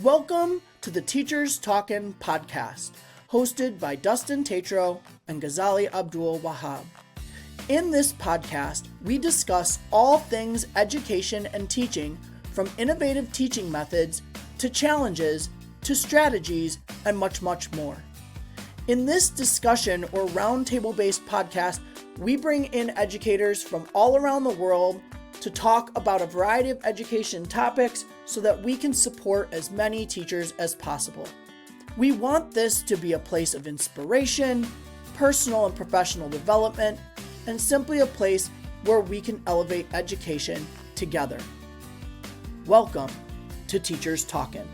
Welcome to the Teachers Talkin podcast, hosted by Dustin and Ghazali Abdul Wahab. In this podcast, we discuss all things education and teaching, from innovative teaching methods to challenges to strategies and much, much more. In this discussion or roundtable-based podcast, we bring in educators from all around the world to talk about a variety of education topics so that we can support as many teachers as possible. We want this to be a place of inspiration, personal and professional development, and simply a place where we can elevate education together. Welcome to Teachers Talkin'.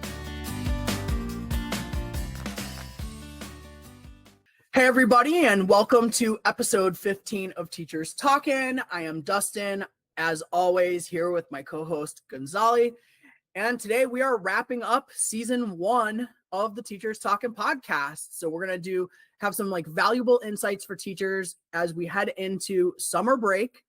Hey everybody, and welcome to episode 15 of Teachers Talkin'. I am Dustin, as always, here with my co-host Ghazali. And today we are wrapping up season 1 of the Teachers Talkin' podcast. So we're going to have some valuable insights for teachers as we head into summer break.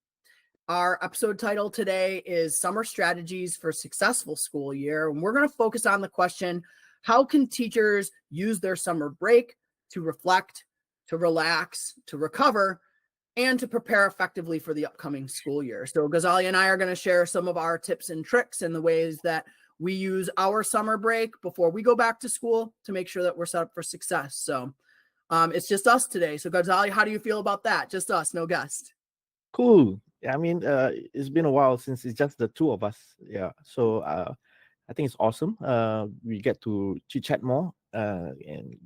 Our episode title today is Summer Strategies for Successful School Year. And we're going to focus on the question, how can teachers use their summer break to reflect, to relax, to recover, and to prepare effectively for the upcoming school year. So Ghazali and I are going to share some of our tips and tricks and the ways that we use our summer break before we go back to school to make sure that we're set up for success. So it's just us today. So Ghazali, how do you feel about that? Just us, no guest. Cool. Yeah, I mean, it's been a while since it's just the two of us. Yeah. So I think it's awesome. We get to chit-chat more and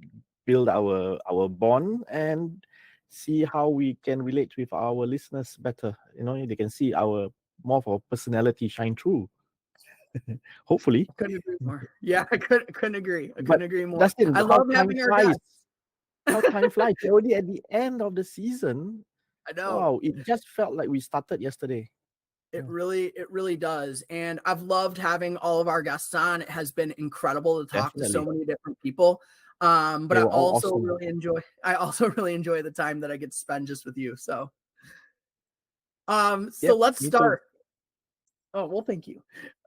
build our bond and see how we can relate with our listeners better. You know, they can see our more of our personality shine through. Hopefully. Couldn't agree more. Yeah, I couldn't agree. I couldn't agree more. Dustin, I love having our guests. How time flies. We're already at the end of the season. I know. Wow, it just felt like we started yesterday. It really does. And I've loved having all of our guests on. It has been incredible to talk to so many different people. But I also awesome. really enjoy the time that I get to spend just with you. So let's start. Oh, well, thank you.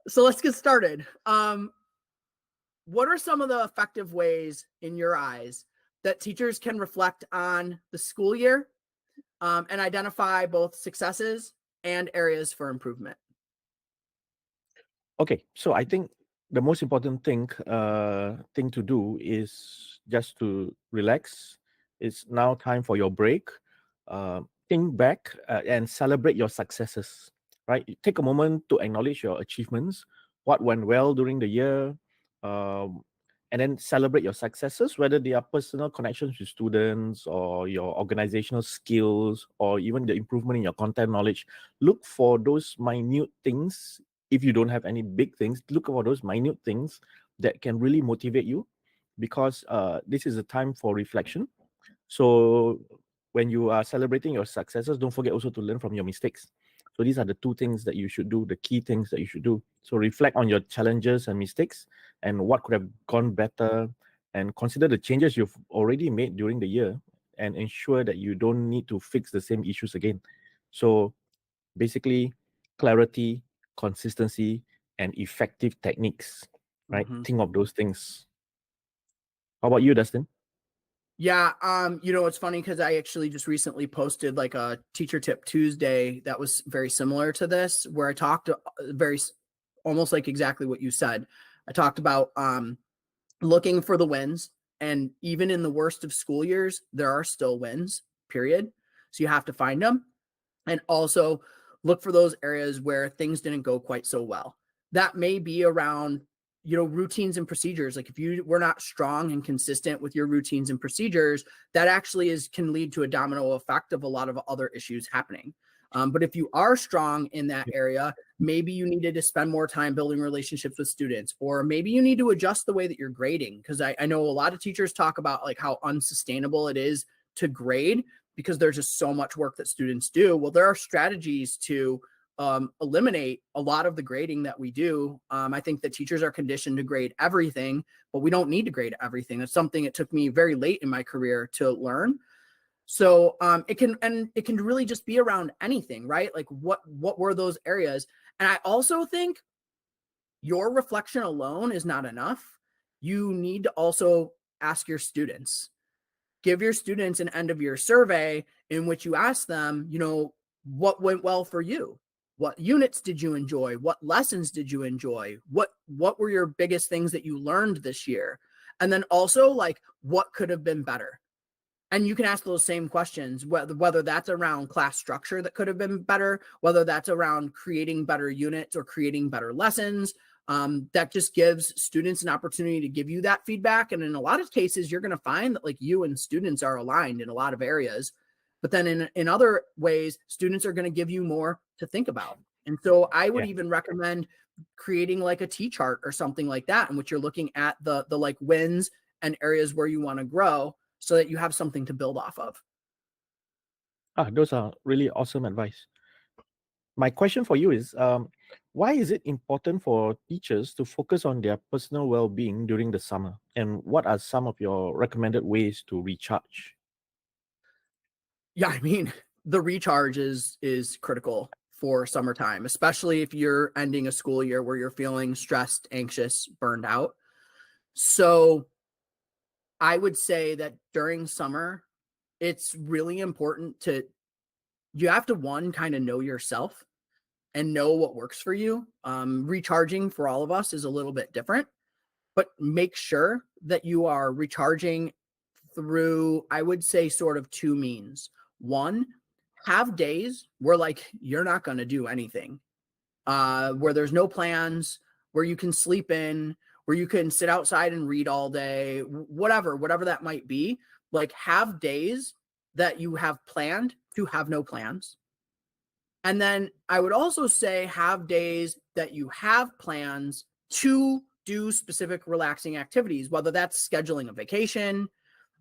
So let's get started. What are some of the effective ways in your eyes that teachers can reflect on the school year and identify both successes and areas for improvement? Okay, so I think the most important thing to do is just to relax. It's now time for your break. Think back and celebrate your successes, right? Take a moment to acknowledge your achievements, what went well during the year, and then celebrate your successes, whether they are personal connections with students or your organizational skills or even the improvement in your content knowledge. Look for those minute things. If you don't have any big things, look for those minute things that can really motivate you, because this is a time for reflection. So when you are celebrating your successes, don't forget also to learn from your mistakes. So these are the two things that you should do, the key things that you should do. So reflect on your challenges and mistakes and what could have gone better, and consider the changes you've already made during the year and ensure that you don't need to fix the same issues again. So basically, clarity, consistency, and effective techniques, right? Mm-hmm. Think of those things. How about you, Dustin? Yeah, it's funny because I actually just recently posted a Teacher Tip Tuesday that was very similar to this, where I talked almost exactly what you said. I talked about looking for the wins, and even in the worst of school years, there are still wins, period. So you have to find them, and also look for those areas where things didn't go quite so well. That may be around routines and procedures. If you were not strong and consistent with your routines and procedures, that actually can lead to a domino effect of a lot of other issues happening. But if you are strong in that area, maybe you needed to spend more time building relationships with students, or maybe you need to adjust the way that you're grading. Because I know a lot of teachers talk about how unsustainable it is to grade because there's just so much work that students do. Well, there are strategies to eliminate a lot of the grading that we do. I think that teachers are conditioned to grade everything, but we don't need to grade everything. It's something it took me very late in my career to learn. So it can really just be around anything, right? What were those areas? And I also think your reflection alone is not enough. you need to also ask your students. Give your students an end of year survey in which you ask them, what went well for you? What units did you enjoy? What lessons did you enjoy? What were your biggest things that you learned this year? And then also like what could have been better? And you can ask those same questions, whether that's around class structure that could have been better, whether that's around creating better units or creating better lessons. That just gives students an opportunity to give you that feedback. And in a lot of cases, you're going to find that like you and students are aligned in a lot of areas. But then in other ways, students are going to give you more to think about. And so I would Yeah. even recommend creating like a T-chart or something like that, in which you're looking at the like wins and areas where you want to grow, so that you have something to build off of. Those are really awesome advice. My question for you is, why is it important for teachers to focus on their personal well-being during the summer? And what are some of your recommended ways to recharge? Yeah, I mean, the recharge is critical for summertime, especially if you're ending a school year where you're feeling stressed, anxious, burned out. So I would say that during summer, it's really important you have to one, kind of know yourself and know what works for you. Recharging for all of us is a little bit different, but make sure that you are recharging through, I would say, sort of two means. One, have days where like you're not going to do anything, where there's no plans, where you can sleep in, where you can sit outside and read all day, whatever that might be. Like have days that you have planned to have no plans. And then I would also say have days that you have plans to do specific relaxing activities, whether that's scheduling a vacation,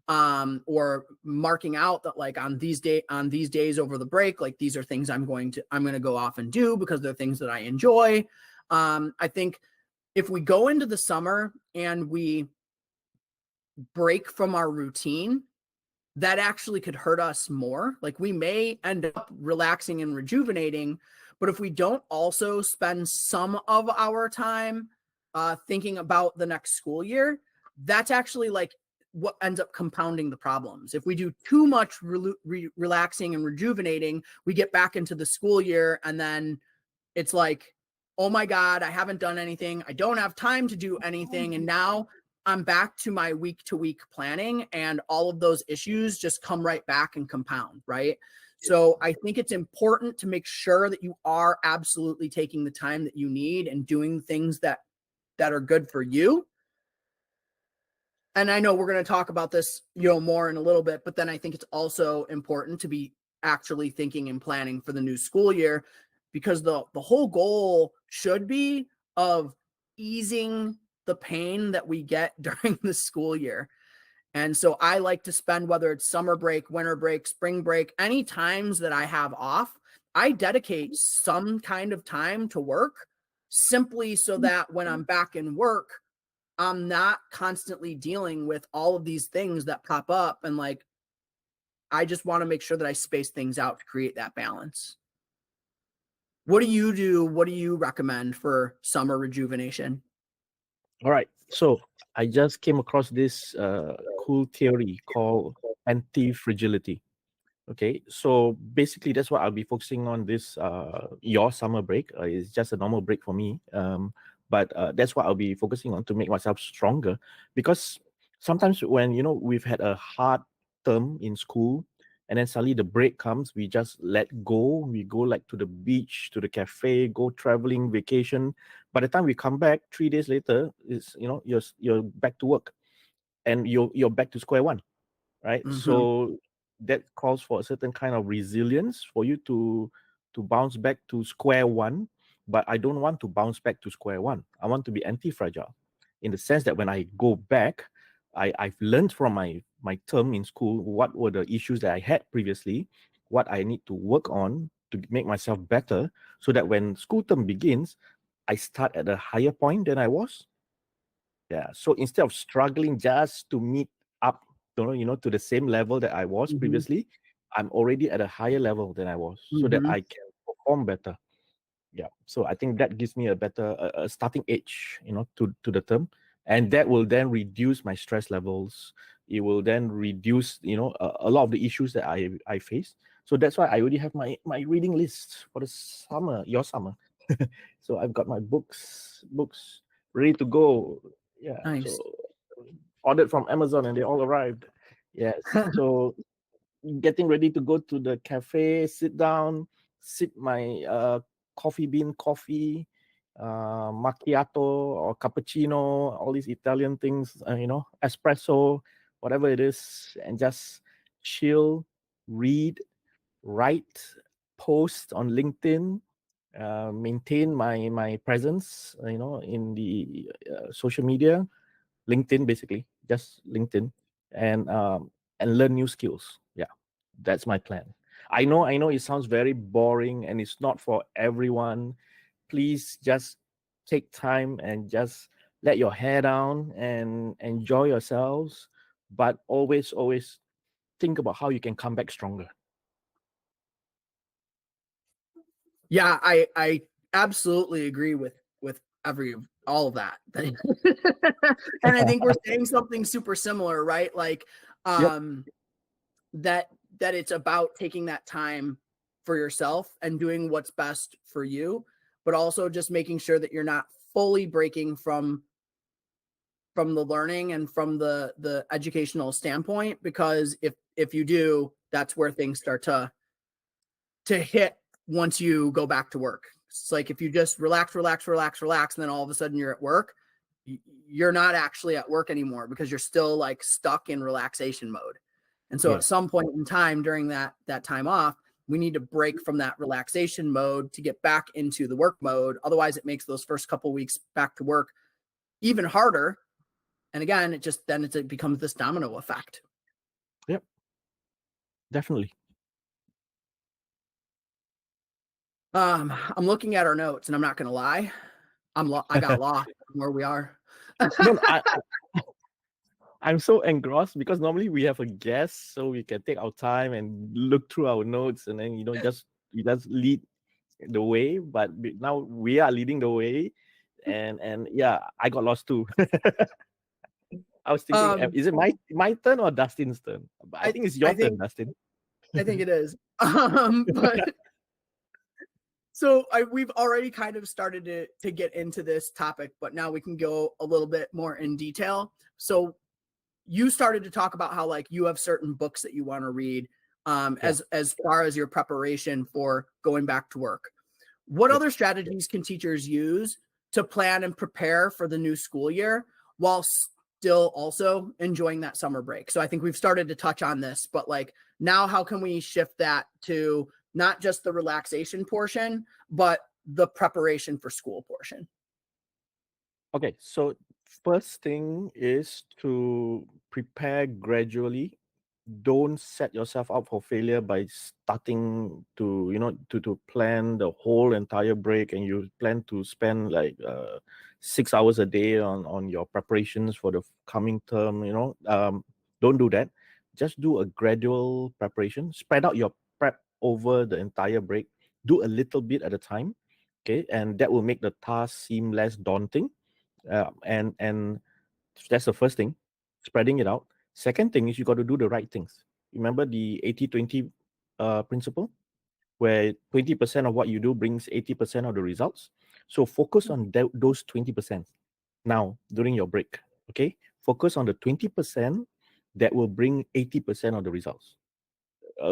or marking out that like on these days over the break, like these are things I'm going to go off and do because they're things that I enjoy. I think if we go into the summer and we break from our routine, that actually could hurt us more. Like we may end up relaxing and rejuvenating, but if we don't also spend some of our time thinking about the next school year, that's actually like what ends up compounding the problems. If we do too much relaxing and rejuvenating, we get back into the school year and then it's like, oh my God, I haven't done anything. I don't have time to do anything. And now I'm back to my week to week planning, and all of those issues just come right back and compound, right? So I think it's important to make sure that you are absolutely taking the time that you need and doing things that are good for you. And I know we're going to talk about this, more in a little bit, but then I think it's also important to be actually thinking and planning for the new school year, because the whole goal should be of easing the pain that we get during the school year. And so I like to spend, whether it's summer break, winter break, spring break, any times that I have off, I dedicate some kind of time to work, simply so that when I'm back in work, I'm not constantly dealing with all of these things that pop up. And like, I just want to make sure that I space things out to create that balance. What do you do? What do you recommend for summer rejuvenation? All right. So I just came across this cool theory called anti-fragility. Okay, so basically that's what I'll be focusing on this your summer break. It's just a normal break for me, but that's what I'll be focusing on to make myself stronger. Because sometimes when we've had a hard term in school, and then suddenly the break comes, we just let go. We go like to the beach, to the cafe, go traveling, vacation. By the time we come back 3 days later, is you're back to work, and you're back to square one, right? Mm-hmm. So that calls for a certain kind of resilience for you to bounce back to square one. But I don't want to bounce back to square one. I want to be anti-fragile, in the sense that when I go back, I've learned from my term in school what were the issues that I had previously, what I need to work on to make myself better, so that when school term begins, I start at a higher point than I was. Yeah. So instead of struggling just to meet up, to the same level that I was Mm-hmm. previously, I'm already at a higher level than I was, so that Mm-hmm. I can perform better. Yeah. So I think that gives me a better starting age, to the term, and that will then reduce my stress levels. It will then reduce, a lot of the issues that I face. So that's why I already have my reading list for the summer, your summer. So I've got my books ready to go. Yeah. Nice. So ordered from Amazon and they all arrived. Yes. So getting ready to go to the cafe, sit down, sip my coffee bean coffee, macchiato or cappuccino, all these Italian things, espresso, whatever it is, and just chill, read, write, post on LinkedIn, maintain my presence, in the social media, LinkedIn basically, just LinkedIn, and learn new skills. Yeah, that's my plan. I know it sounds very boring and it's not for everyone. Please just take time and just let your hair down and enjoy yourselves, but always think about how you can come back stronger. Yeah, I absolutely agree with all of that. And I think we're saying something super similar, right? Like Yep. that it's about taking that time for yourself and doing what's best for you, but also just making sure that you're not fully breaking from the learning and from the educational standpoint, because if you do, that's where things start to hit once you go back to work. It's like if you just relax, and then all of a sudden you're at work, you're not actually at work anymore because you're still like stuck in relaxation mode. And so Yeah. at some point in time during that time off, we need to break from that relaxation mode to get back into the work mode. Otherwise, it makes those first couple weeks back to work even harder. And again, it becomes this domino effect. Yep. Definitely. I'm looking at our notes, and I'm not gonna lie, I got lost where we are. No, I'm so engrossed because normally we have a guest, so we can take our time and look through our notes, and then just lead the way. But now we are leading the way, and yeah, I got lost too. I was thinking, um, is it my turn or Dustin's turn? But I think it's I your turn, think Dustin. it is. But so we've already kind of started to get into this topic, but now we can go a little bit more in detail. So you started to talk about how like you have certain books that you want to read Yeah. as far as your preparation for going back to work. What Yep. other strategies can teachers use to plan and prepare for the new school year while still also enjoying that summer break? So I think we've started to touch on this, but like now how can we shift that to not just the relaxation portion, but the preparation for school portion? Okay, so first thing is to prepare gradually. Don't set yourself up for failure by starting to to plan the whole entire break, and you plan to spend like 6 hours a day on your preparations for the coming term. Don't do that. Just do a gradual preparation. Spread out your prep over the entire break. Do a little bit at a time. Okay, and that will make the task seem less daunting. And that's the first thing, spreading it out. Second thing is you got to do the right things. Remember the 80-20 principle, where 20% of what you do brings 80% of the results. So focus on those 20% now during your break. Okay, focus on the 20% that will bring 80% of the results.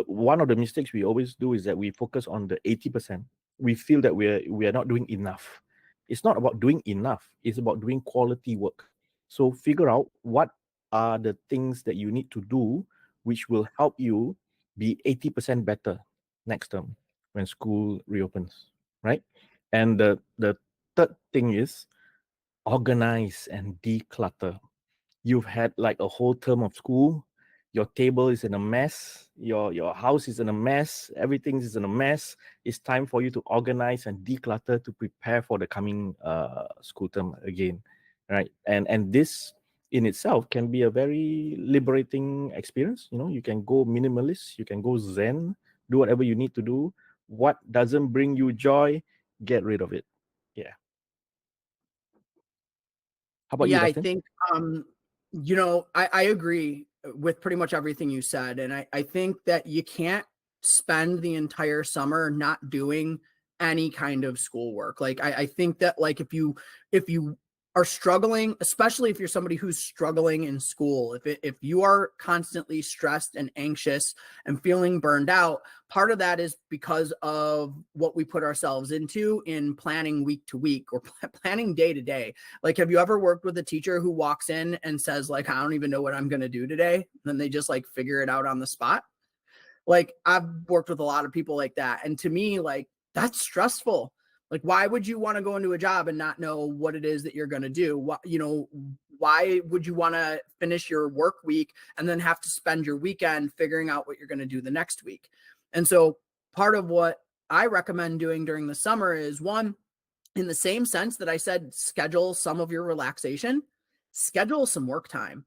One of the mistakes we always do is that we focus on the 80%. We feel that we are not doing enough. It's not about doing enough. It's about doing quality work. So figure out what are the things that you need to do, which will help you be 80% better next term when school reopens, right? And the third thing is organize and declutter. You've had like a whole term of school. Your table is in a mess. Your house is in a mess. Everything is in a mess. It's time for you to organize and declutter to prepare for the coming school term again, right? And this in itself can be a very liberating experience. You can go minimalist. You can go zen. Do whatever you need to do. What doesn't bring you joy, get rid of it. Yeah. How about you, Yeah, I Dustin? think I agree with pretty much everything you said. And I think that you can't spend the entire summer not doing any kind of schoolwork. Like I think that like if you are struggling, especially if you're somebody who's struggling in school, if you are constantly stressed and anxious and feeling burned out, part of that is because of what we put ourselves into in planning week to week or planning day to day. Like, have you ever worked with a teacher who walks in and says, like, I don't even know what I'm going to do today? Then they just like figure it out on the spot. Like, I've worked with a lot of people like that. And to me, like, that's stressful. Like, why would you want to go into a job and not know what it is that you're going to do? Why would you want to finish your work week and then have to spend your weekend figuring out what you're going to do the next week? And so part of what I recommend doing during the summer is, one, in the same sense that I said, schedule some of your relaxation, schedule some work time.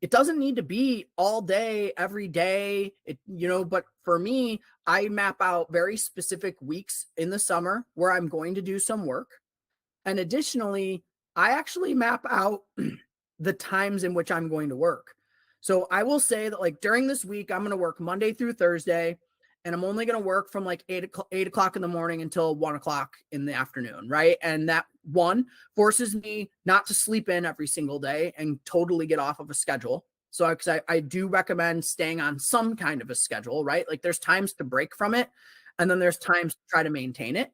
It doesn't need to be all day, every day. But for me, I map out very specific weeks in the summer where I'm going to do some work. And additionally, I actually map out the times in which I'm going to work. So I will say that, like, during this week, I'm going to work Monday through Thursday, and I'm only going to work from like 8 o'clock in the morning until 1 o'clock in the afternoon. Right. And that one forces me not to sleep in every single day and totally get off of a schedule. So, because I do recommend staying on some kind of a schedule, right? Like, there's times to break from it, and then there's times to try to maintain it.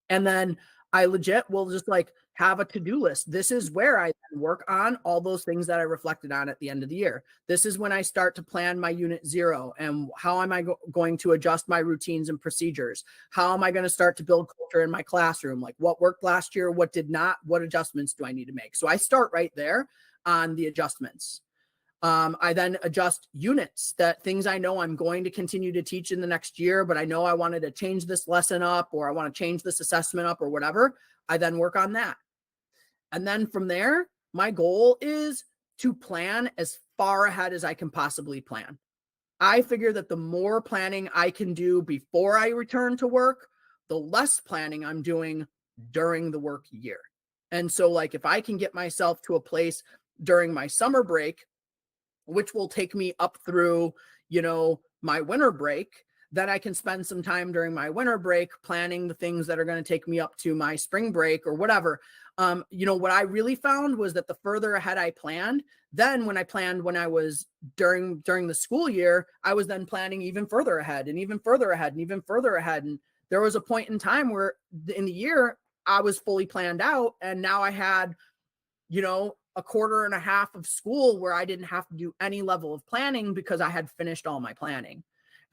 And then I legit will just like have a to-do list. This is where I then work on all those things that I reflected on at the end of the year. This is when I start to plan my unit 0 and how am I going to adjust my routines and procedures? How am I going to start to build culture in my classroom? Like, what worked last year, what did not, what adjustments do I need to make? So I start right there on the adjustments. I then adjust units, that things I know I'm going to continue to teach in the next year, but I know I wanted to change this lesson up, or I want to change this assessment up, or whatever. I then work on that. And then from there, my goal is to plan as far ahead as I can possibly plan. I figure that the more planning I can do before I return to work, the less planning I'm doing during the work year. And so, like, if I can get myself to a place during my summer break, which will take me up through, my winter break, then I can spend some time during my winter break planning the things that are going to take me up to my spring break or whatever. What I really found was that the further ahead I planned, then when I was during the school year, I was then planning even further ahead and even further ahead and even further ahead. And there was a point in time where in the year I was fully planned out, and now I had, a quarter and a half of school where I didn't have to do any level of planning because I had finished all my planning.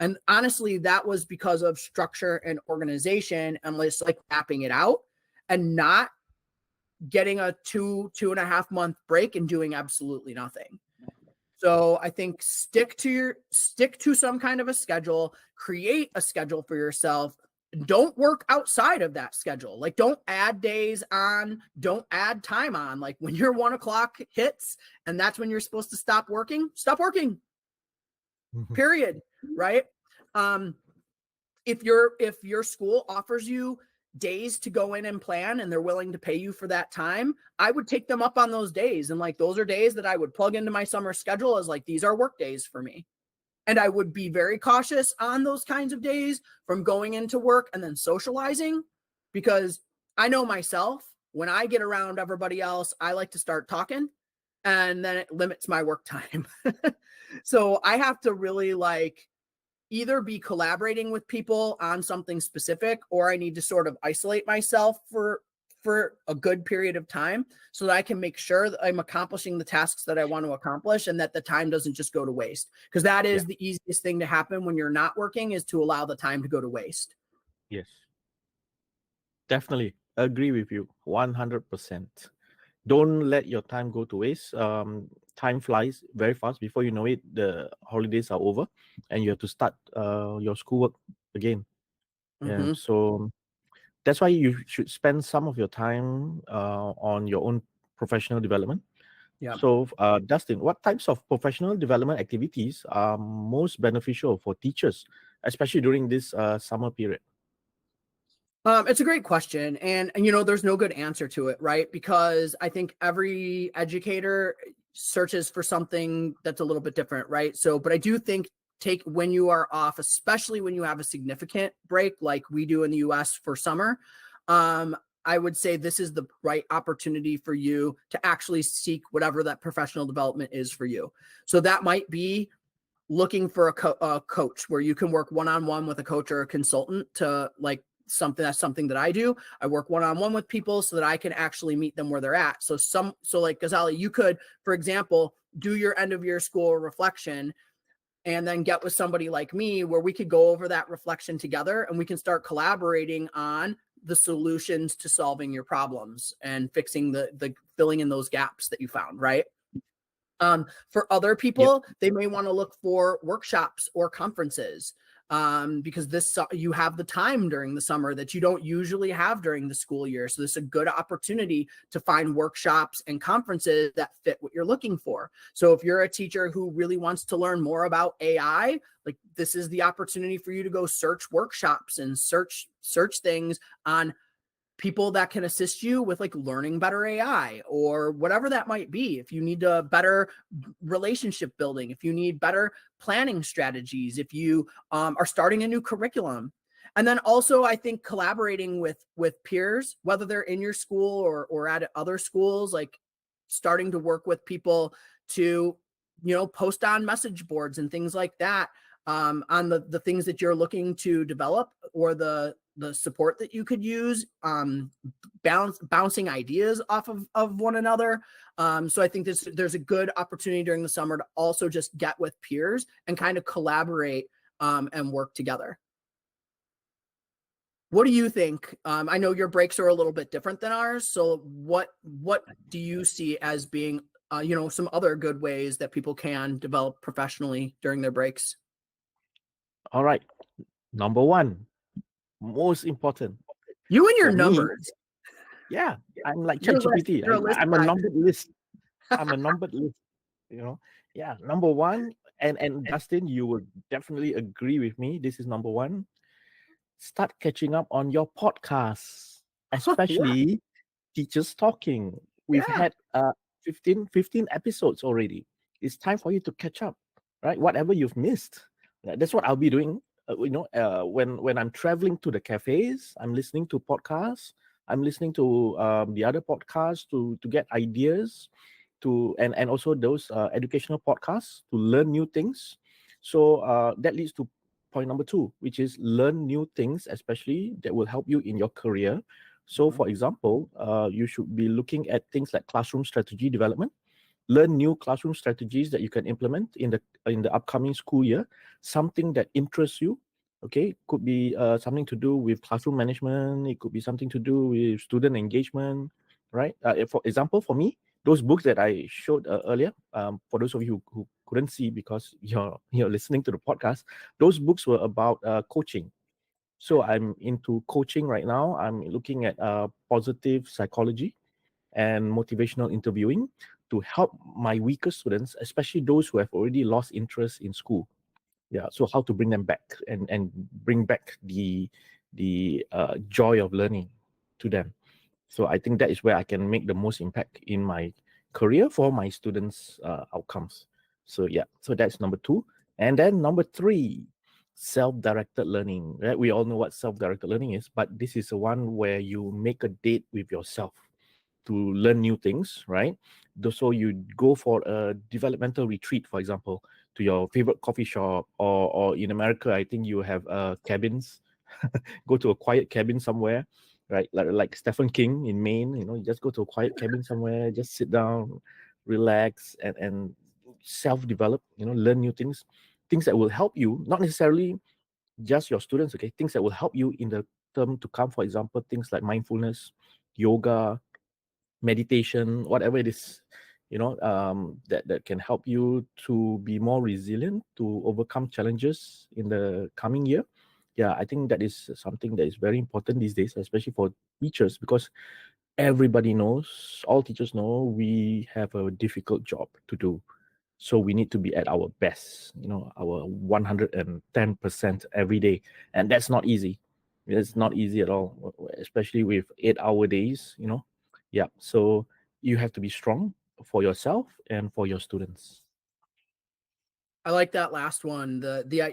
And honestly, that was because of structure and organization, and just like mapping it out and not getting a 2.5 month break and doing absolutely nothing. So I think stick to some kind of a schedule, create a schedule for yourself. Don't work outside of that schedule. Like, don't add days on, don't add time on. Like, when your 1 o'clock hits and that's when you're supposed to stop working, Mhm. period. Right. If your school offers you days to go in and plan and they're willing to pay you for that time, I would take them up on those days. And like, those are days that I would plug into my summer schedule as like, these are work days for me. And I would be very cautious on those kinds of days from going into work and then socializing, because I know myself, when I get around everybody else, I like to start talking, and then it limits my work time. So I have to really like either be collaborating with people on something specific, or I need to sort of isolate myself for a good period of time so that I can make sure that I'm accomplishing the tasks that I want to accomplish and that the time doesn't just go to waste. Because that Yeah. is the easiest thing to happen when you're not working, is to allow the time to go to waste. Yes. Definitely agree with you 100%. Don't let your time go to waste. Time flies very fast. Before you know it, the holidays are over and you have to start your schoolwork again. Yeah. Mm-hmm. So that's why you should spend some of your time on your own professional development. Yeah. So, Dustin, what types of professional development activities are most beneficial for teachers, especially during this summer period? It's a great question. And, you know, there's no good answer to it, right? Because I think every educator searches for something that's a little bit different, right? So, but I do think take when you are off, especially when you have a significant break like we do in the US for summer, I would say this is the right opportunity for you to actually seek whatever that professional development is for you. So that might be looking for a coach where you can work one-on-one with a coach or a consultant to like something that I do. I work one-on-one with people so that I can actually meet them where they're at. So like Ghazali, you could, for example, do your end of year school reflection and then get with somebody like me where we could go over that reflection together and we can start collaborating on the solutions to solving your problems and fixing the filling in those gaps that you found, right? For other Yep. people, they may want to look for workshops or conferences because you have the time during the summer that you don't usually have during the school year. So this is a good opportunity to find workshops and conferences that fit what you're looking for. So if you're a teacher who really wants to learn more about AI, like this is the opportunity for you to go search workshops and search things on people that can assist you with like learning better AI or whatever that might be. If you need a better relationship building, if you need better planning strategies, if you are starting a new curriculum. And then also I think collaborating with peers, whether they're in your school or at other schools, like starting to work with people to, you know, post on message boards and things like that on the things that you're looking to develop or the support that you could use, bouncing ideas off of one another. So I think there's a good opportunity during the summer to also just get with peers and kind of collaborate and work together. What do you think? I know your breaks are a little bit different than ours. So what do you see as being, you know, some other good ways that people can develop professionally during their breaks? All right. Number one, most important You and your for me, numbers. yeah, I'm like You're a list. ChatGPT. You're a list I'm a guy. numbered list. I'm a numbered list. You know, yeah. Number one, and Dustin, you would definitely agree with me. This is number one. Start catching up on your podcasts, Yeah, especially Teachers Talking. We've yeah. had 15 episodes already. It's time for you to catch up, right? Whatever you've missed. That's what I'll be doing. When I'm traveling to the cafes, I'm listening to podcasts. I'm listening to the other podcasts to get ideas, and also those educational podcasts to learn new things. So that leads to point number two, which is learn new things, especially that will help you in your career. So, Mhm. for example, you should be looking at things like classroom strategy development. Learn new classroom strategies that you can implement in the upcoming school year. Something that interests you. Okay, could be something to do with classroom management. It could be something to do with student engagement, right? For example, for me, those books that I showed earlier, for those of you who couldn't see because you're listening to the podcast, those books were about coaching. So I'm into coaching right now. I'm looking at positive psychology and motivational interviewing to help my weaker students, especially those who have already lost interest in school. Yeah, so how to bring them back and bring back the joy of learning to them. So I think that is where I can make the most impact in my career for my students' outcomes. So yeah, so that's number two. And then number three, self-directed learning. Right? We all know what self-directed learning is, but this is the one where you make a date with yourself to learn new things, right? So you go for a developmental retreat, for example, to your favorite coffee shop, or in America, I think you have cabins. Go to a quiet cabin somewhere, right? Like Stephen King in Maine, you just go to a quiet cabin somewhere, just sit down, relax, and self-develop, learn new things that will help you, not necessarily just your students, okay? Things that will help you in the term to come, for example, things like mindfulness, yoga, meditation, whatever it is, that can help you to be more resilient, to overcome challenges in the coming year. Yeah, I think that is something that is very important these days, especially for teachers, because everybody knows, all teachers know, we have a difficult job to do. So we need to be at our best, our 110% every day. And that's not easy. It's not easy at all, especially with 8-hour days, Yeah. So you have to be strong for yourself and for your students. I like that last one.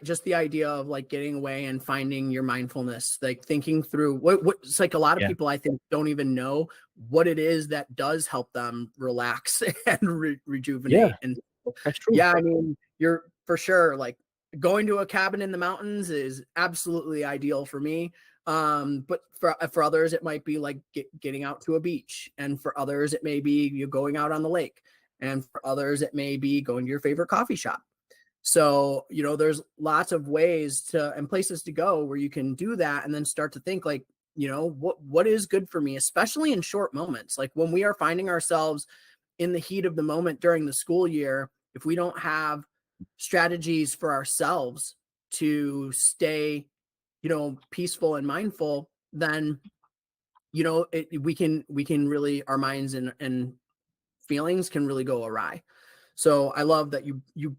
Just the idea of like getting away and finding your mindfulness, like thinking through what it's like a lot of Yeah. people I think don't even know what it is that does help them relax and Yeah, rejuvenate. And that's true. yeah, I mean, you're for sure like going to a cabin in the mountains is absolutely ideal for me. But for others, it might be like getting out to a beach, and for others, it may be you going out on the lake, and for others, it may be going to your favorite coffee shop. So, there's lots of ways to and places to go where you can do that and then start to think like, what is good for me, especially in short moments. Like when we are finding ourselves in the heat of the moment during the school year, if we don't have strategies for ourselves to stay, peaceful and mindful, then we can really our minds and feelings can really go awry. So I love that you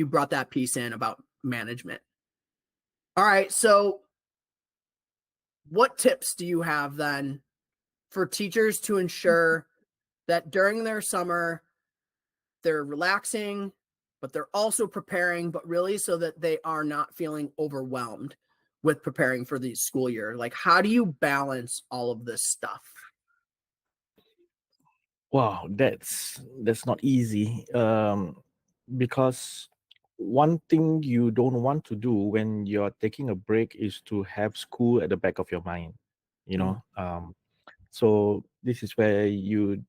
brought that piece in about management. All right, so what tips do you have then for teachers to ensure that during their summer they're relaxing, but they're also preparing, but really so that they are not feeling overwhelmed with preparing for the school year? Like, how do you balance all of this stuff? Wow, that's not easy. Because one thing you don't want to do when you're taking a break is to have school at the back of your mind. You Mm, know, so this is where you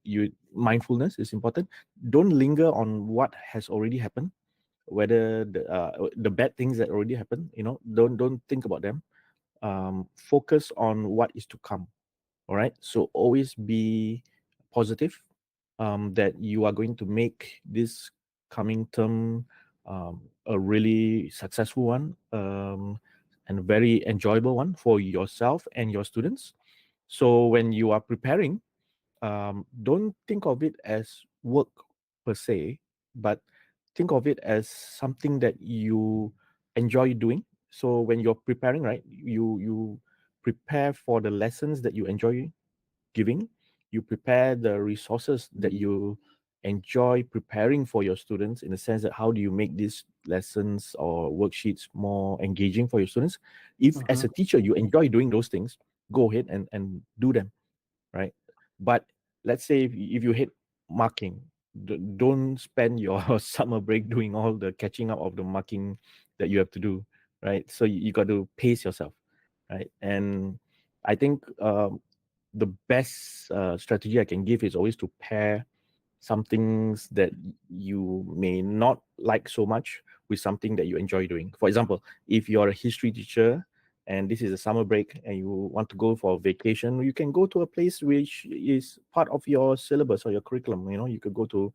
mindfulness is important. Don't linger on what has already happened, whether the bad things that already happened. Don't think about them. Focus on what is to come. All right. So always be positive, that you are going to make this coming term a really successful one, and a very enjoyable one for yourself and your students. So when you are preparing, don't think of it as work per se, but think of it as something that you enjoy doing. So when you're preparing, right, you prepare for the lessons that you enjoy giving. You prepare the resources that you enjoy preparing for your students, in the sense that how do you make these lessons or worksheets more engaging for your students. If as uh-huh. a teacher you enjoy doing those things, go ahead and do them, right? But let's say if you hate marking, don't spend your summer break doing all the catching up of the marking that you have to do, right? So you got to pace yourself, right? And I think the best strategy I can give is always to pair some things that you may not like so much with something that you enjoy doing. For example, if you're a history teacher and this is a summer break and you want to go for a vacation, you can go to a place which is part of your syllabus or your curriculum. You could go to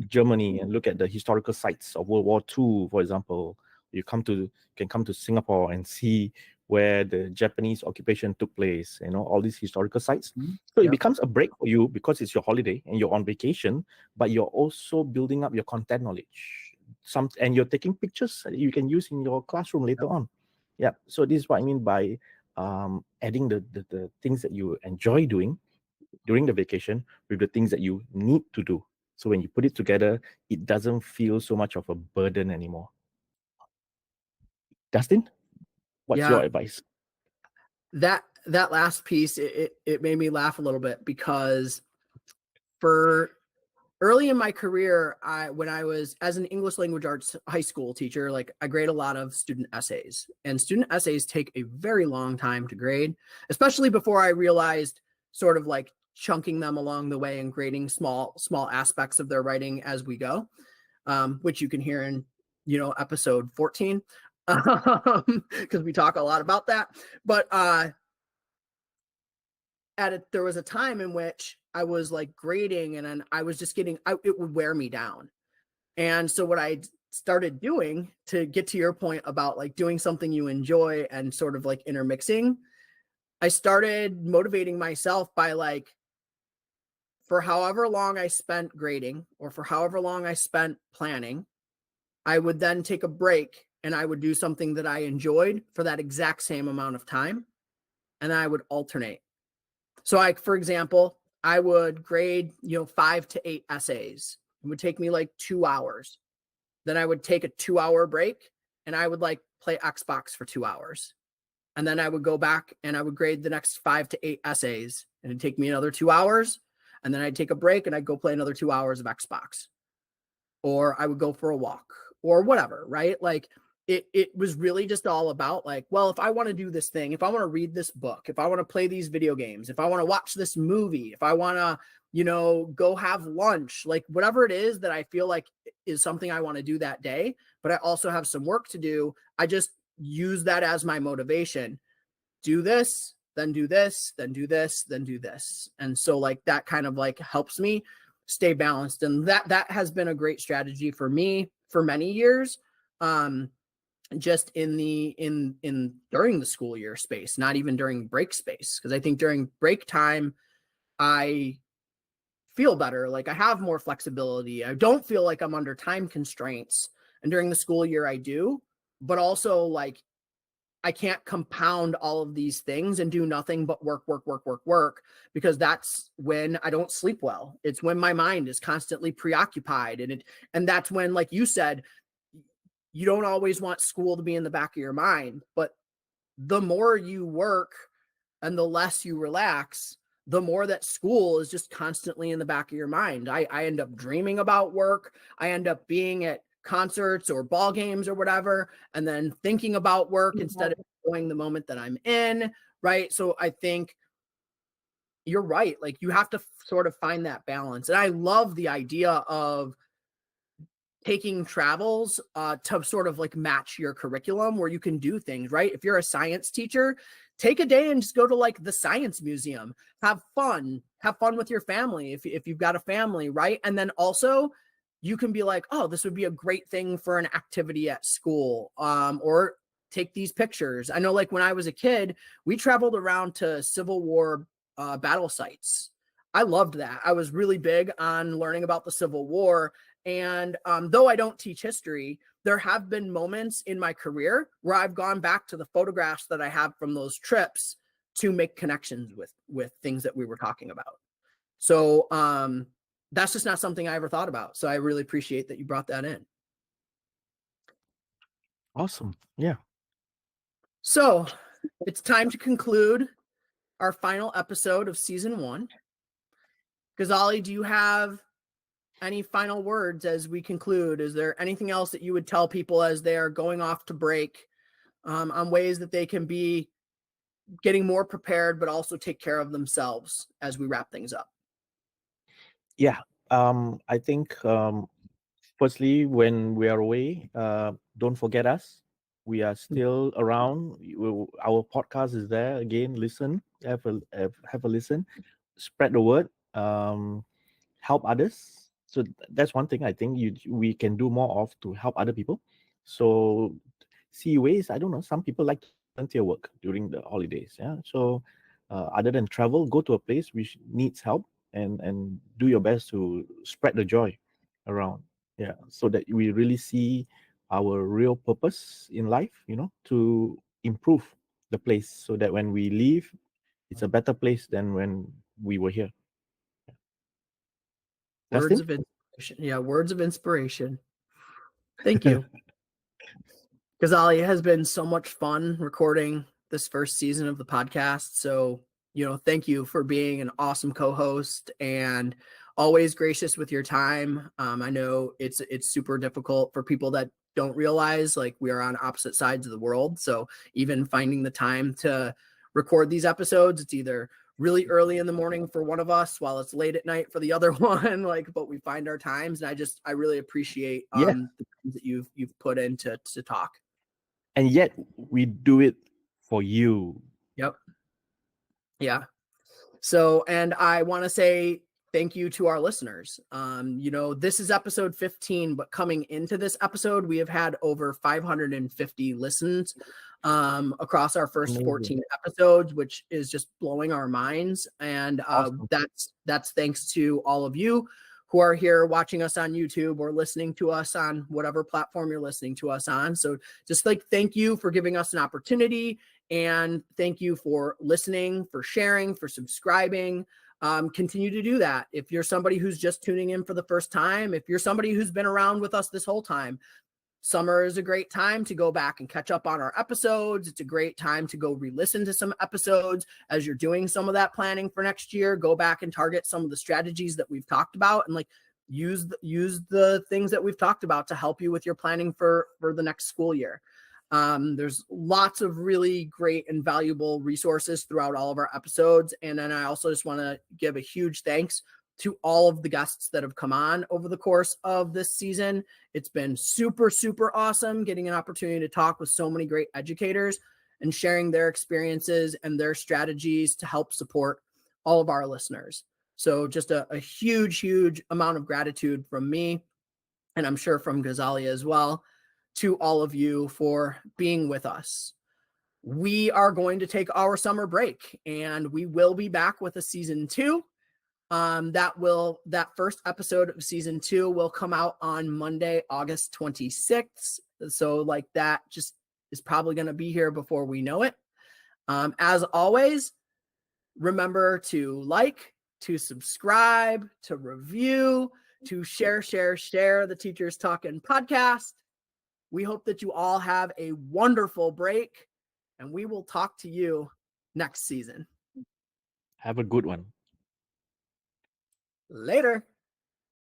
Germany and look at the historical sites of World War II, for example. You can come to Singapore and see where the Japanese occupation took place, all these historical sites. Mhm. So it Yep. becomes a break for you because it's your holiday and you're on vacation, but you're also building up your content knowledge. And you're taking pictures that you can use in your classroom later on. Yeah. So this is what I mean by adding the things that you enjoy doing during the vacation with the things that you need to do. So when you put it together, it doesn't feel so much of a burden anymore. Dustin, what's your Yeah, advice? that last piece it made me laugh a little bit because for early in my career, when I was as an English language arts high school teacher, like I grade a lot of student essays, and student essays take a very long time to grade, especially before I realized sort of like chunking them along the way and grading small aspects of their writing as we go, which you can hear in episode 14, because we talk a lot about that. But there was a time in which I was like grading, and then I was just it would wear me down. And so what I started doing, to get to your point about like doing something you enjoy and sort of like intermixing, I started motivating myself by like, for however long I spent grading or for however long I spent planning, I would then take a break and I would do something that I enjoyed for that exact same amount of time. and I would alternate. So for example, I would grade, 5 to 8 essays. It would take me like 2 hours. Then I would take a 2-hour break and I would like play Xbox for 2 hours. And then I would go back and I would grade the next 5 to 8 essays, and it'd take me another 2 hours. And then I'd take a break and I'd go play another 2 hours of Xbox, or I would go for a walk or whatever. Right. Like it was really just all about like, well, if I want to do this thing, if I want to read this book, if I want to play these video games, if I want to watch this movie, if I want to, go have lunch, like whatever it is that I feel like is something I want to do that day, but I also have some work to do, I just use that as my motivation. Do this, then do this, then do this, then do this. And so like that kind of like helps me stay balanced. And that has been a great strategy for me for many years. Just in during the school year space, not even during break space. Cause I think during break time, I feel better. Like I have more flexibility. I don't feel like I'm under time constraints. And during the school year I do, but also like I can't compound all of these things and do nothing but work, because that's when I don't sleep well. It's when my mind is constantly preoccupied. And that's when, like you said, you don't always want school to be in the back of your mind, but the more you work and the less you relax, the more that school is just constantly in the back of your mind. I end up dreaming about work. I end up being at concerts or ball games or whatever, and then thinking about work instead of enjoying the moment that I'm in. Right. So I think you're right. Like you have to sort of find that balance. And I love the idea of taking travels to sort of like match your curriculum, where you can do things, right? If you're a science teacher, take a day and just go to like the science museum, have fun with your family. If you've got a family, right? And then also you can be like, oh, this would be a great thing for an activity at school, or take these pictures. I know like when I was a kid, we traveled around to Civil War battle sites. I loved that. I was really big on learning about the Civil War. And though I don't teach history, there have been moments in my career where I've gone back to the photographs that I have from those trips to make connections with things that we were talking about. So that's just not something I ever thought about. So I really appreciate that you brought that in. Awesome. Yeah. So it's time to conclude our final episode of season 1. Ghazali, do you have any final words as we conclude? Is there anything else that you would tell people as they are going off to break, on ways that they can be getting more prepared, but also take care of themselves as we wrap things up? Yeah. I think firstly, when we are away, don't forget us. We are still around. Our podcast is there again. Listen, have a listen, spread the word, help others. So that's one thing I think we can do more of to help other people. So see ways. I don't know. Some people like volunteer work during the holidays. Yeah. So other than travel, go to a place which needs help and do your best to spread the joy around. Yeah. So that we really see our real purpose in life, to improve the place so that when we leave, it's a better place than when we were here. Words Dustin? of inspiration. Yeah, words of inspiration. Thank you. Ghazali, it has been so much fun recording this first season of the podcast. So, thank you for being an awesome co-host and always gracious with your time. I know it's super difficult for people that don't realize like we are on opposite sides of the world. So even finding the time to record these episodes, it's either really early in the morning for one of us while it's late at night for the other one, but we find our times. And I really appreciate the things that you've put in to talk. And yet we do it for you. Yep. Yeah. So, and I want to say thank you to our listeners. This is episode 15, but coming into this episode, we have had over 550 listens across our first 14 episodes, which is just blowing our minds. And Awesome. that's thanks to all of you who are here watching us on YouTube or listening to us on whatever platform you're listening to us on. So just thank you for giving us an opportunity And thank you for listening, for sharing, for subscribing. Continue to do that. If you're somebody who's just tuning in for the first time, if you're somebody who's been around with us this whole time, summer is a great time to go back and catch up on our episodes. It's a great time to go re-listen to some episodes as you're doing some of that planning for next year. Go back and target some of the strategies that we've talked about, and like use the things that we've talked about to help you with your planning for the next school year. There's lots of really great and valuable resources throughout all of our episodes. And then I also just want to give a huge thanks to all of the guests that have come on over the course of this season. It's been super, super awesome getting an opportunity to talk with so many great educators and sharing their experiences and their strategies to help support all of our listeners. So just a huge, huge amount of gratitude from me, and I'm sure from Ghazali as well, to all of you for being with us. We are going to take our summer break, and we will be back with a season 2. That first episode of season 2 will come out on Monday, August 26th. So like that just is probably going to be here before we know it. As always, remember to like, to subscribe, to review, to share the Teachers Talkin podcast. We hope that you all have a wonderful break, and we will talk to you next season. Have a good one. Later.